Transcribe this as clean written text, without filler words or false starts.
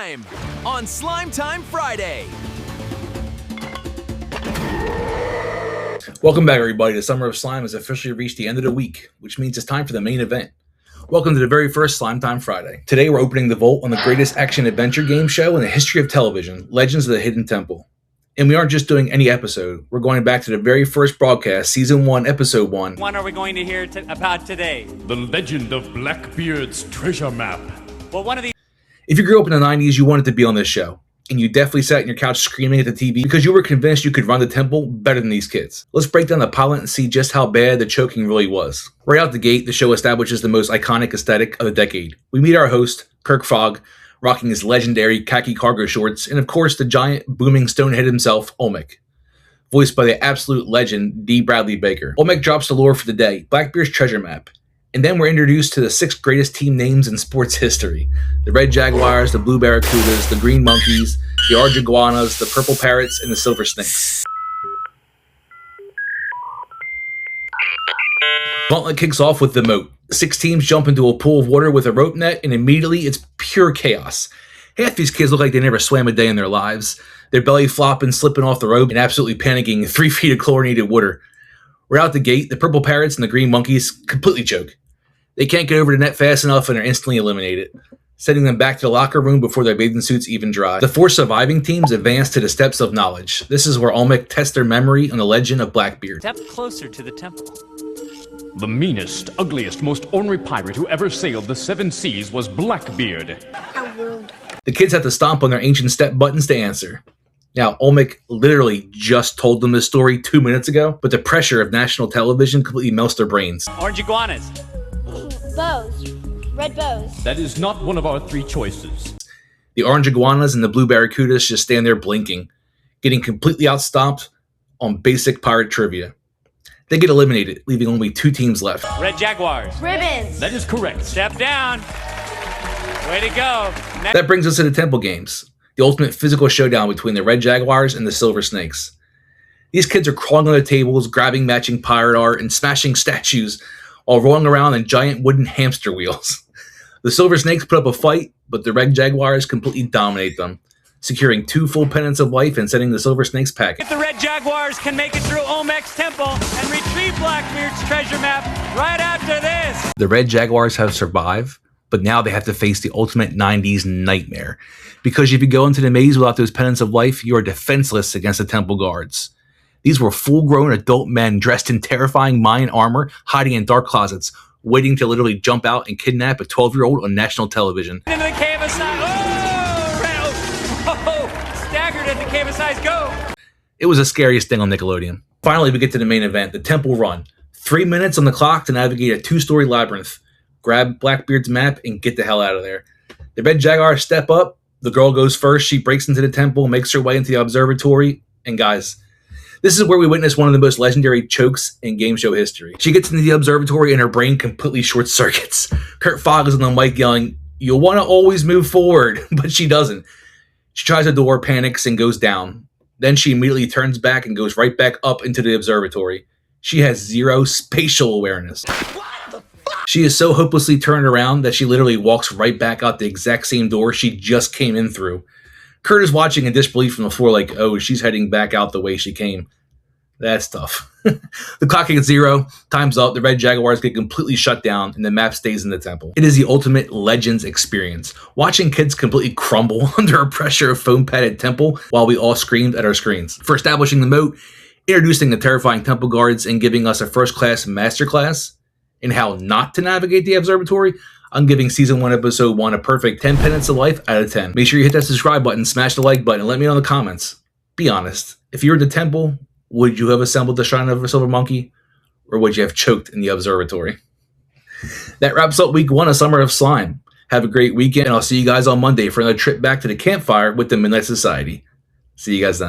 Slime on Slime Time Friday. Welcome back, everybody. The Summer of Slime has officially reached the end of the week, which means it's time for the main event. Welcome to the very first Slime Time Friday. Today we're opening the vault on the greatest action-adventure game show in the history of television, Legends of the Hidden Temple. And we aren't just doing any episode. We're going back to the very first broadcast, Season 1, Episode 1. What are we going to hear about today? The Legend of Blackbeard's Treasure Map. Well, one of these... If you grew up in the 90s, you wanted to be on this show. And you definitely sat on your couch screaming at the TV because you were convinced you could run the temple better than these kids. Let's break down the pilot and see just how bad the choking really was. Right out the gate, the show establishes the most iconic aesthetic of the decade. We meet our host, Kirk Fogg, rocking his legendary khaki cargo shorts, and of course the giant booming stonehead himself, Olmec, voiced by the absolute legend D. Bradley Baker. Olmec drops the lore for the day, Blackbeard's treasure map. And then we're introduced to the 6 greatest team names in sports history. The Red Jaguars, the Blue Barracudas, the Green Monkeys, the Orange Iguanas, the Purple Parrots, and the Silver Snakes. Gauntlet kicks off with the moat. 6 teams jump into a pool of water with a rope net, and immediately it's pure chaos. Half these kids look like they never swam a day in their lives. Their belly flopping, slipping off the rope, and absolutely panicking in 3 feet of chlorinated water. Right out the gate, the Purple Parrots and the Green Monkeys completely choke. They can't get over the net fast enough and are instantly eliminated, sending them back to the locker room before their bathing suits even dry. The 4 surviving teams advance to the Steps of Knowledge. This is where Olmec tests their memory on the legend of Blackbeard. Step closer to the temple. The meanest, ugliest, most ornery pirate who ever sailed the 7 seas was Blackbeard. The kids have to stomp on their ancient step buttons to answer. Now, Olmec literally just told them this story 2 minutes ago, but the pressure of national television completely melts their brains. Orange iguanas. Bows. Red bows. That is not one of our 3 choices. The Orange Iguanas and the Blue Barracudas just stand there blinking, getting completely outstomped on basic pirate trivia. They get eliminated, leaving only 2 teams left. Red Jaguars. Ribbons. That is correct. Step down. Way to go. That brings us to the Temple Games, the ultimate physical showdown between the Red Jaguars and the Silver Snakes. These kids are crawling on the tables, grabbing matching pirate art, and smashing statues while rolling around in giant wooden hamster wheels. The Silver Snakes put up a fight, but the Red Jaguars completely dominate them, securing 2 full pennants of life and sending the Silver Snakes packing. If the Red Jaguars can make it through Olmec's temple and retrieve Blackbeard's treasure map right after this. The Red Jaguars have survived, but now they have to face the ultimate 90s nightmare. Because if you go into the maze without those pennants of life, you are defenseless against the temple guards. These were full-grown adult men dressed in terrifying Mayan armor, hiding in dark closets, waiting to literally jump out and kidnap a 12-year-old on national television. Into the Cave of Sighs. Staggered at the Cave of Sighs. Go. It was the scariest thing on Nickelodeon. Finally, we get to the main event, the Temple Run. 3 minutes on the clock to navigate a 2-story labyrinth. Grab Blackbeard's map and get the hell out of there. The Red Jaguars step up. The girl goes first. She breaks into the temple, makes her way into the observatory. And guys, this is where we witness one of the most legendary chokes in game show history. She gets into the observatory and her brain completely short circuits. Kurt Fogg is on the mic yelling, "You'll want to always move forward," but she doesn't. She tries the door, panics, and goes down. Then she immediately turns back and goes right back up into the observatory. She has 0 spatial awareness. She is so hopelessly turned around that she literally walks right back out the exact same door she just came in through. Kurt is watching in disbelief from the floor like, oh, she's heading back out the way she came. That's tough. The clock hits 0, time's up, the Red Jaguars get completely shut down, and the map stays in the temple. It is the ultimate Legends experience. Watching kids completely crumble under a pressure of foam-padded temple while we all screamed at our screens. For establishing the moat, introducing the terrifying temple guards, and giving us a first-class masterclass in how not to navigate the observatory, I'm giving Season 1, Episode 1 a perfect 10 pennants of life out of 10. Make sure you hit that subscribe button, smash the like button, and let me know in the comments. Be honest. If you were in the temple, would you have assembled the Shrine of a Silver Monkey? Or would you have choked in the observatory? That wraps up Week 1 of Summer of Slime. Have a great weekend, and I'll see you guys on Monday for another trip back to the campfire with the Midnight Society. See you guys then.